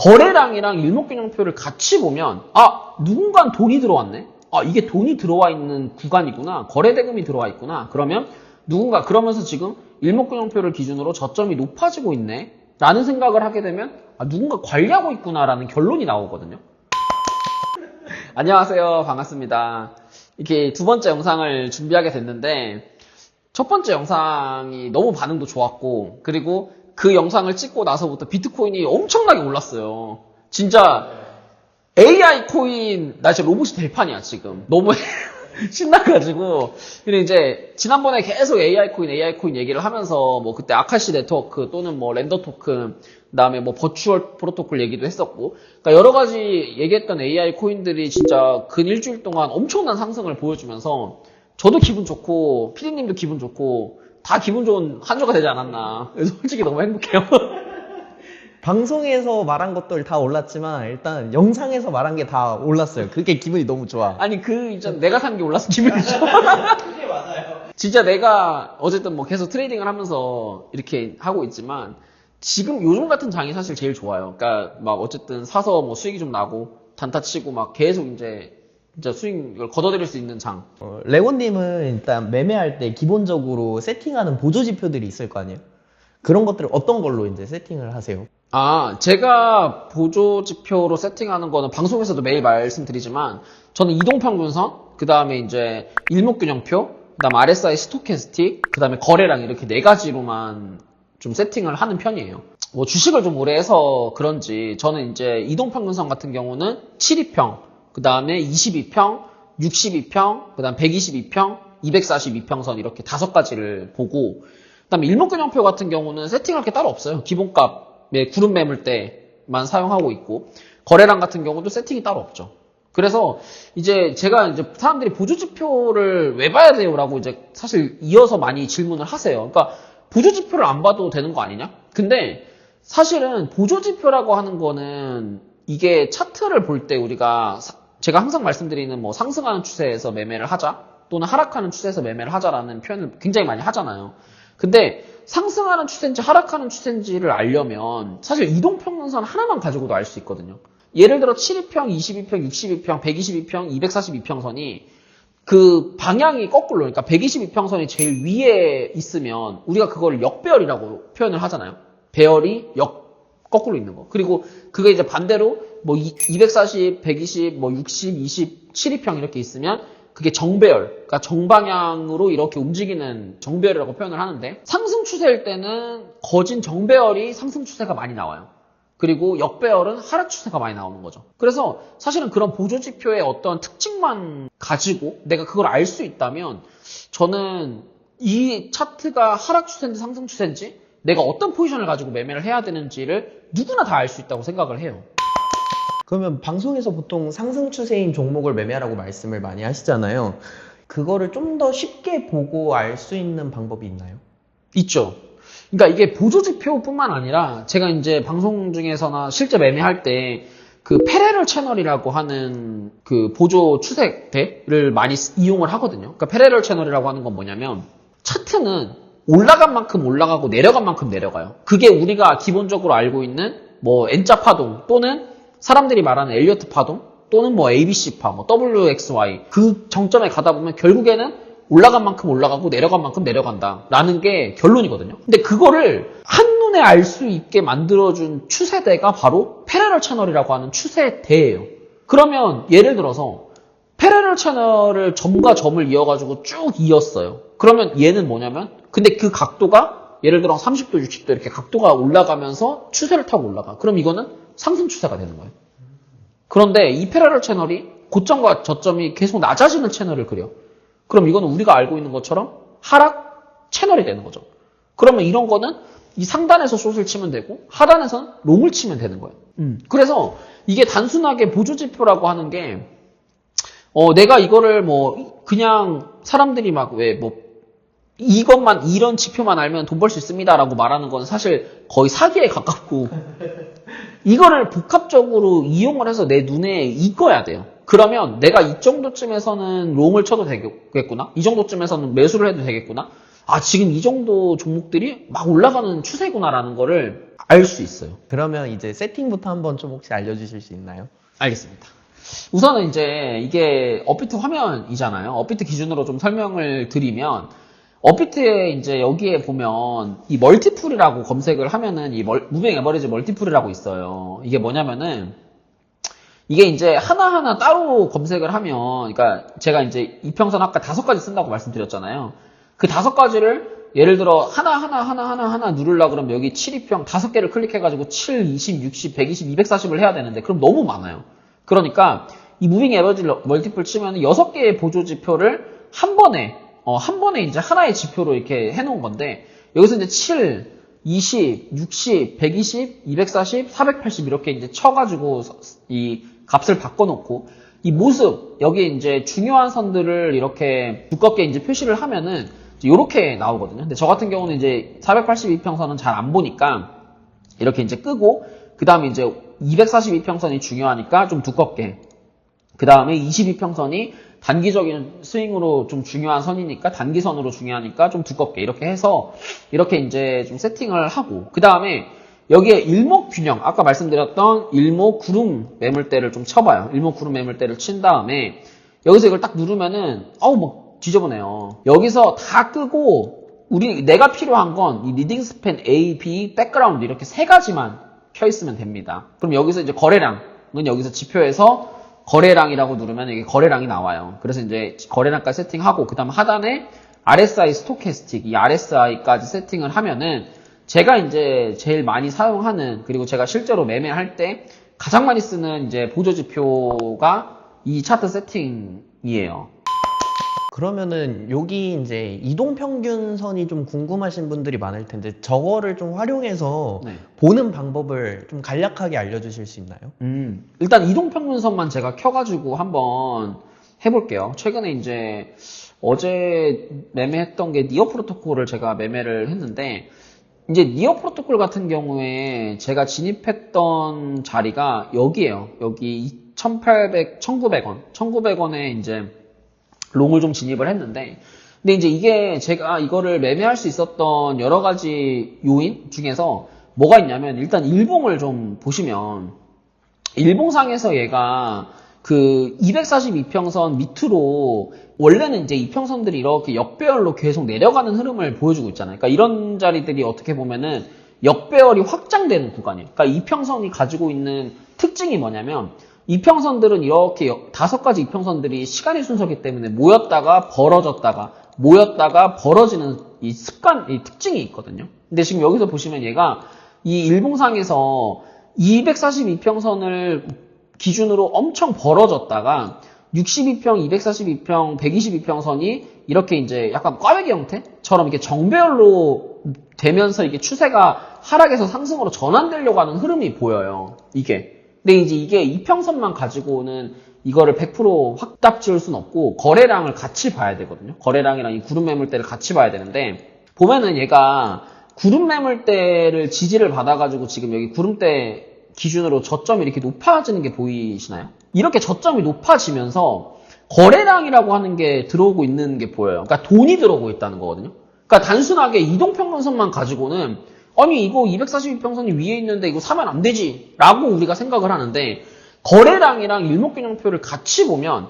거래량이랑 일목균형표를 같이 보면 누군가는 돈이 들어왔네. 이게 돈이 들어와 있는 구간이구나. 거래대금이 들어와 있구나. 그러면 그러면서 지금 일목균형표를 기준으로 저점이 높아지고 있네. 라는 생각을 하게 되면 누군가 관리하고 있구나라는 결론이 나오거든요. 안녕하세요. 반갑습니다. 이렇게 두 번째 영상을 준비하게 됐는데 첫 번째 영상이 너무 반응도 좋았고 그리고 그 영상을 찍고 나서부터 비트코인이 엄청나게 올랐어요. 진짜 AI 코인 나 진짜 로봇이 될 판이야 지금. 너무 신나가지고. 근데 이제 지난번에 계속 AI 코인 얘기를 하면서 뭐 그때 아카시 네트워크 또는 뭐 렌더 토큰 그다음에 뭐 버추얼 프로토콜 얘기도 했었고 그러니까 여러 가지 얘기했던 AI 코인들이 진짜 근 일주일 동안 엄청난 상승을 보여주면서 저도 기분 좋고 피디님도 기분 좋고 다 기분 좋은 한 주가 되지 않았나. 솔직히 너무 행복해요. 방송에서 말한 것들 다 올랐지만 일단 영상에서 말한 게 다 올랐어요. 그게 기분이 너무 좋아. 아니 내가 산 게 올라서 기분이 좋아. 그게 맞아요. 진짜 내가 어쨌든 뭐 계속 트레이딩을 하면서 이렇게 하고 있지만 지금 요즘 같은 장이 사실 제일 좋아요. 그러니까 막 어쨌든 사서 뭐 수익이 좀 나고 단타 치고 막 계속 이제 진짜 수익을 걷어들일 수 있는 장. 레고님은 일단 매매할 때 기본적으로 세팅하는 보조 지표들이 있을 거 아니에요? 그런 것들을 어떤 걸로 이제 세팅을 하세요? 제가 보조 지표로 세팅하는 거는 방송에서도 매일 말씀드리지만 저는 이동평균선, 그 다음에 이제 일목균형표, 그 다음 RSI 스토캐스틱, 그 다음에 거래량 이렇게 네 가지로만 좀 세팅을 하는 편이에요. 뭐 주식을 좀 오래 해서 그런지 저는 이제 이동평균선 같은 경우는 72평, 그 다음에 22평, 62평, 그 다음 122평, 242평선 이렇게 5가지를 보고 그 다음에 일목균형표 같은 경우는 세팅할 게 따로 없어요. 기본값에 구름 매물 때만 사용하고 있고 거래량 같은 경우도 세팅이 따로 없죠. 그래서 이제 제가 이제 사람들이 보조지표를 왜 봐야 돼요? 라고 이제 사실 이어서 많이 질문을 하세요. 그러니까 보조지표를 안 봐도 되는 거 아니냐? 근데 사실은 보조지표라고 하는 거는 이게 차트를 볼 때 우리가 제가 항상 말씀드리는 뭐 상승하는 추세에서 매매를 하자 또는 하락하는 추세에서 매매를 하자라는 표현을 굉장히 많이 하잖아요. 근데 상승하는 추세인지 하락하는 추세인지를 알려면 사실 이동평균선 하나만 가지고도 알 수 있거든요. 예를 들어 72평, 22평, 62평, 122평, 242평선이 그 방향이 거꾸로 그러니까 122평선이 제일 위에 있으면 우리가 그걸 역배열이라고 표현을 하잖아요. 배열이 거꾸로 있는 거. 그리고 그게 이제 반대로 뭐 240, 120, 뭐 60, 20, 72평 이렇게 있으면 그게 정배열, 그러니까 정방향으로 이렇게 움직이는 정배열이라고 표현을 하는데 상승 추세일 때는 거진 정배열이 상승 추세가 많이 나와요. 그리고 역배열은 하락 추세가 많이 나오는 거죠. 그래서 사실은 그런 보조지표의 어떤 특징만 가지고 내가 그걸 알 수 있다면 저는 이 차트가 하락 추세인지 상승 추세인지 내가 어떤 포지션을 가지고 매매를 해야 되는지를 누구나 다 알 수 있다고 생각을 해요. 그러면 방송에서 보통 상승 추세인 종목을 매매하라고 말씀을 많이 하시잖아요. 그거를 좀 더 쉽게 보고 알 수 있는 방법이 있나요? 있죠. 그러니까 이게 보조지표뿐만 아니라 제가 이제 방송 중에서나 실제 매매할 때 그 페레럴 채널이라고 하는 그 보조 추세대를 많이 이용을 하거든요. 그러니까 페레럴 채널이라고 하는 건 뭐냐면 차트는 올라간 만큼 올라가고 내려간 만큼 내려가요. 그게 우리가 기본적으로 알고 있는 뭐 N자 파동 또는 사람들이 말하는 엘리어트 파동 또는 뭐 ABC파, 뭐 WXY 그 정점에 가다 보면 결국에는 올라간 만큼 올라가고 내려간 만큼 내려간다 라는 게 결론이거든요. 근데 그거를 한눈에 알 수 있게 만들어준 추세대가 바로 패러럴 채널이라고 하는 추세대예요. 그러면 예를 들어서 패러럴 채널을 점과 점을 이어가지고 쭉 이었어요. 그러면 얘는 뭐냐면 근데 그 각도가 예를 들어 30도, 60도 이렇게 각도가 올라가면서 추세를 타고 올라가. 그럼 이거는 상승 추세가 되는 거예요. 그런데 이 패러럴 채널이 고점과 저점이 계속 낮아지는 채널을 그려. 그럼 이거는 우리가 알고 있는 것처럼 하락 채널이 되는 거죠. 그러면 이런 거는 이 상단에서 숏을 치면 되고 하단에서는 롱을 치면 되는 거예요. 그래서 이게 단순하게 보조지표라고 하는 게 내가 이거를 뭐 그냥 사람들이 막 왜 뭐 이것만 이런 지표만 알면 돈 벌 수 있습니다라고 말하는 건 사실 거의 사기에 가깝고 이거를 복합적으로 이용을 해서 내 눈에 익어야 돼요. 그러면 내가 이 정도쯤에서는 롱을 쳐도 되겠구나. 이 정도쯤에서는 매수를 해도 되겠구나. 아, 지금 이 정도 종목들이 막 올라가는 추세구나라는 거를 알 수 있어요. 그러면 이제 세팅부터 한번 좀 혹시 알려주실 수 있나요? 알겠습니다. 우선은 이제 이게 업비트 화면이잖아요. 업비트 기준으로 좀 설명을 드리면, 업비트에 이제 여기에 보면 이 멀티풀이라고 검색을 하면은 이 무빙 에버리지 멀티풀이라고 있어요. 이게 뭐냐면은 이게 이제 하나하나 따로 검색을 하면, 그러니까 제가 이제 이평선 아까 5가지 쓴다고 말씀드렸잖아요. 그 5가지를 예를 들어 하나 누르려고 그러면 여기 7이평 5개를 클릭해가지고 7, 20, 60, 120, 240을 해야 되는데 그럼 너무 많아요. 그러니까 이 무빙 에버리지 멀티플 치면 6개의 보조 지표를 한 번에 이제 하나의 지표로 이렇게 해놓은 건데, 여기서 이제 7, 20, 60, 120, 240, 480 이렇게 이제 쳐가지고 이 값을 바꿔놓고, 이 모습, 여기 이제 중요한 선들을 이렇게 두껍게 이제 표시를 하면은 이렇게 나오거든요. 근데 저 같은 경우는 이제 482평선은 잘 안 보니까 이렇게 이제 끄고, 그 다음에 이제 242평선이 중요하니까 좀 두껍게, 그 다음에 22평선이 단기적인 스윙으로 좀 중요한 선이니까 단기선으로 중요하니까 좀 두껍게 이렇게 해서 이렇게 이제 좀 세팅을 하고, 그 다음에 여기에 일목균형, 아까 말씀드렸던 일목구름 매물대를 좀 쳐봐요. 일목구름 매물대를 친 다음에 여기서 이걸 딱 누르면은 뭐 지저분해요. 여기서 다 끄고 내가 필요한 건 이 리딩 스팬 A, B, 백그라운드 이렇게 3가지만 켜 있으면 됩니다. 그럼 여기서 이제 거래량은 여기서 지표에서 거래량이라고 누르면 이게 거래량이 나와요. 그래서 이제 거래량까지 세팅하고, 그 다음 하단에 RSI 스토캐스틱, 이 RSI까지 세팅을 하면은 제가 이제 제일 많이 사용하는, 그리고 제가 실제로 매매할 때 가장 많이 쓰는 이제 보조지표가 이 차트 세팅이에요. 그러면은 여기 이제 이동평균선이 좀 궁금하신 분들이 많을 텐데 저거를 좀 활용해서 네. 보는 방법을 좀 간략하게 알려주실 수 있나요? 일단 이동평균선만 제가 켜가지고 한번 해볼게요. 최근에 이제 어제 매매했던 게 니어 프로토콜을 제가 매매를 했는데, 이제 니어 프로토콜 같은 경우에 제가 진입했던 자리가 여기에요. 여기 2,800, 1,900원. 1,900원에 이제 롱을 좀 진입을 했는데, 근데 이제 이게 제가 이거를 매매할 수 있었던 여러 가지 요인 중에서 뭐가 있냐면, 일단 일봉을 좀 보시면, 일봉상에서 얘가 그 242평선 밑으로 원래는 이제 이평선들이 이렇게 역배열로 계속 내려가는 흐름을 보여주고 있잖아요. 그러니까 이런 자리들이 어떻게 보면은 역배열이 확장되는 구간이에요. 그러니까 이평선이 가지고 있는 특징이 뭐냐면, 이평선들은 이렇게 5가지 이평선들이 시간의 순서이기 때문에 모였다가 벌어졌다가 모였다가 벌어지는 이 습관, 이 특징이 있거든요. 근데 지금 여기서 보시면 얘가 이 일봉상에서 242평선을 기준으로 엄청 벌어졌다가 62평, 242평, 122평선이 이렇게 이제 약간 꽈배기 형태처럼 이렇게 정배열로 되면서 이게 추세가 하락에서 상승으로 전환되려고 하는 흐름이 보여요. 이게. 근데 이제 이게 이평선만 가지고는 이거를 100% 확답 지을 수는 없고 거래량을 같이 봐야 되거든요. 거래량이랑 이 구름 매물대를 같이 봐야 되는데, 보면은 얘가 구름 매물대를 지지를 받아가지고 지금 여기 구름대 기준으로 저점이 이렇게 높아지는 게 보이시나요? 이렇게 저점이 높아지면서 거래량이라고 하는 게 들어오고 있는 게 보여요. 그러니까 돈이 들어오고 있다는 거거든요. 그러니까 단순하게 이동평균선만 가지고는 아니 이거 242평선이 위에 있는데 이거 사면 안 되지 라고 우리가 생각을 하는데, 거래량이랑 일목균형표를 같이 보면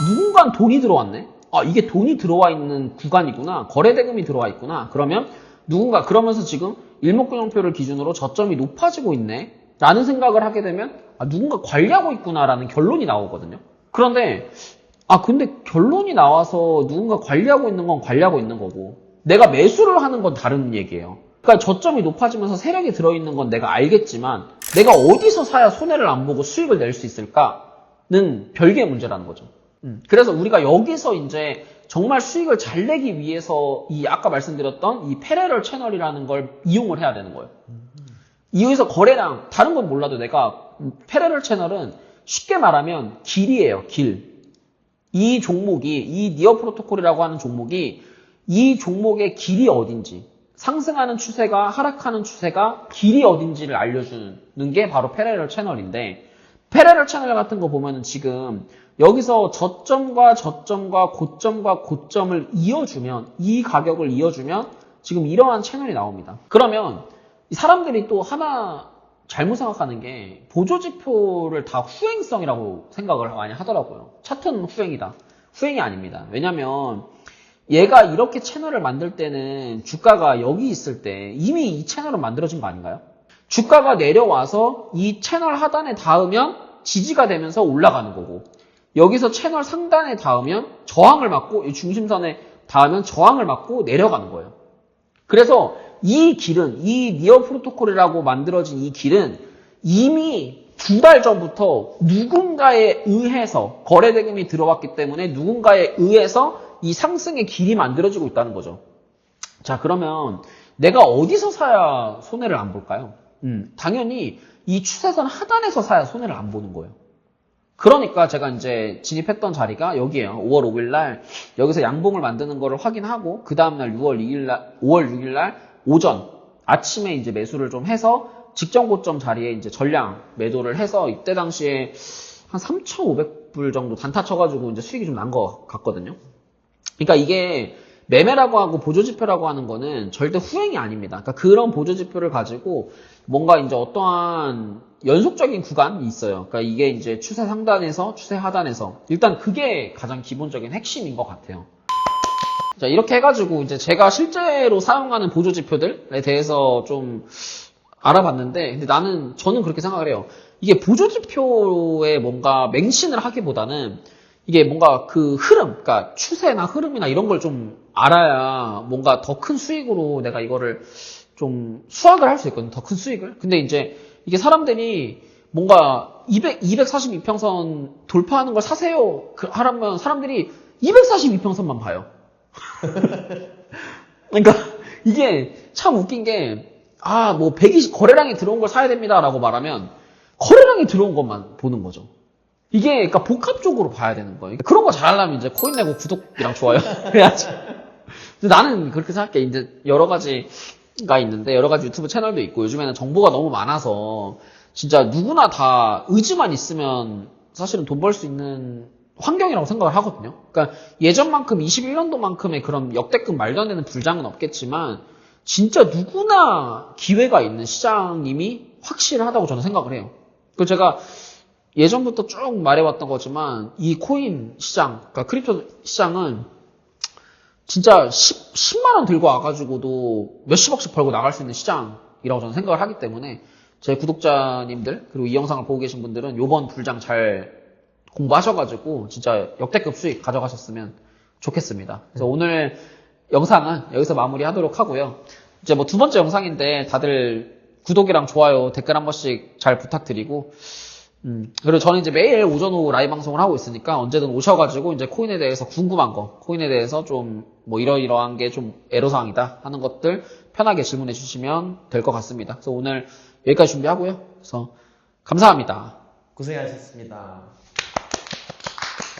누군가는 돈이 들어왔네, 이게 돈이 들어와 있는 구간이구나, 거래대금이 들어와 있구나, 그러면 누군가 그러면서 지금 일목균형표를 기준으로 저점이 높아지고 있네 라는 생각을 하게 되면 누군가 관리하고 있구나 라는 결론이 나오거든요. 그런데 근데 결론이 나와서 누군가 관리하고 있는 건 관리하고 있는 거고 내가 매수를 하는 건 다른 얘기예요. 그러니까 저점이 높아지면서 세력이 들어있는 건 내가 알겠지만 내가 어디서 사야 손해를 안 보고 수익을 낼 수 있을까는 별개의 문제라는 거죠. 그래서 우리가 여기서 이제 정말 수익을 잘 내기 위해서 이 아까 말씀드렸던 이 패러럴 채널이라는 걸 이용을 해야 되는 거예요. 여기서 거래량, 다른 건 몰라도 내가 패러럴 채널은 쉽게 말하면 길이에요, 길. 이 종목이, 이 니어 프로토콜이라고 하는 종목이 이 종목의 길이 어딘지, 상승하는 추세가 하락하는 추세가 길이 어딘지를 알려주는 게 바로 패러럴 채널인데, 패러럴 채널 같은 거 보면은 지금 여기서 저점과 저점과 고점과 고점을 이어주면, 이 가격을 이어주면 지금 이러한 채널이 나옵니다. 그러면 이 사람들이 또 하나 잘못 생각하는 게 보조지표를 다 후행성이라고 생각을 많이 하더라고요. 차트는 후행이다. 후행이 아닙니다. 왜냐면 얘가 이렇게 채널을 만들 때는 주가가 여기 있을 때 이미 이 채널은 만들어진 거 아닌가요? 주가가 내려와서 이 채널 하단에 닿으면 지지가 되면서 올라가는 거고, 여기서 채널 상단에 닿으면 저항을 맞고, 이 중심선에 닿으면 저항을 맞고 내려가는 거예요. 그래서 이 길은, 이 니어 프로토콜이라고 만들어진 이 길은 이미 2달 전부터 누군가에 의해서 거래 대금이 들어왔기 때문에 누군가에 의해서 이 상승의 길이 만들어지고 있다는 거죠. 자, 그러면 내가 어디서 사야 손해를 안 볼까요? 당연히 이 추세선 하단에서 사야 손해를 안 보는 거예요. 그러니까 제가 이제 진입했던 자리가 여기에요. 5월 5일 날 여기서 양봉을 만드는 거를 확인하고, 그 다음날 5월 6일 날 오전 아침에 이제 매수를 좀 해서 직전 고점 자리에 이제 전량 매도를 해서, 이때 당시에 한 3,500불 정도 단타 쳐가지고 이제 수익이 좀 난 것 같거든요. 그러니까 이게 매매라고 하고 보조지표라고 하는 거는 절대 후행이 아닙니다. 그러니까 그런 보조지표를 가지고 뭔가 이제 어떠한 연속적인 구간이 있어요. 그러니까 이게 이제 추세 상단에서 추세 하단에서, 일단 그게 가장 기본적인 핵심인 것 같아요. 자, 이렇게 해가지고 이제 제가 실제로 사용하는 보조지표들에 대해서 좀 알아봤는데, 근데 저는 그렇게 생각을 해요. 이게 보조지표에 뭔가 맹신을 하기보다는 이게 뭔가 그 흐름, 그러니까 추세나 흐름이나 이런 걸 좀 알아야 뭔가 더 큰 수익으로 내가 이거를 좀 수확을 할 수 있거든요. 더 큰 수익을. 근데 이제 이게 사람들이 뭔가 242평선 돌파하는 걸 사세요 하라면 사람들이 242평선만 봐요. 그러니까 이게 참 웃긴 게, 뭐 120 거래량이 들어온 걸 사야 됩니다라고 말하면 거래량이 들어온 것만 보는 거죠. 이게 그러니까 복합적으로 봐야 되는 거예요. 그런 거 잘하려면 이제 코인 내고 구독이랑 좋아요 해야지. 근데 나는 그렇게 생각해. 이제 여러 가지가 있는데, 여러 가지 유튜브 채널도 있고, 요즘에는 정보가 너무 많아서 진짜 누구나 다 의지만 있으면 사실은 돈 벌 수 있는 환경이라고 생각을 하거든요. 그러니까 예전만큼 21년도만큼의 그런 역대급 말도 안 되는 불장은 없겠지만 진짜 누구나 기회가 있는 시장임이 확실하다고 저는 생각을 해요. 그래서 제가 예전부터 쭉 말해왔던 거지만 이 코인 시장, 그러니까 크립토 시장은 진짜 10만 원 들고 와가지고도 몇십억씩 벌고 나갈 수 있는 시장이라고 저는 생각을 하기 때문에, 제 구독자님들 그리고 이 영상을 보고 계신 분들은 요번 불장 잘 공부하셔가지고 진짜 역대급 수익 가져가셨으면 좋겠습니다. 그래서 오늘 영상은 여기서 마무리하도록 하고요. 이제 뭐 2번째 영상인데 다들 구독이랑 좋아요, 댓글 한 번씩 잘 부탁드리고, 그리고 저는 이제 매일 오전 오후 라이브 방송을 하고 있으니까 언제든 오셔가지고 이제 코인에 대해서 궁금한 거, 코인에 대해서 좀 뭐 이러이러한 게 좀 애로사항이다 하는 것들 편하게 질문해 주시면 될 것 같습니다. 그래서 오늘 여기까지 준비하고요. 그래서 감사합니다. 고생하셨습니다.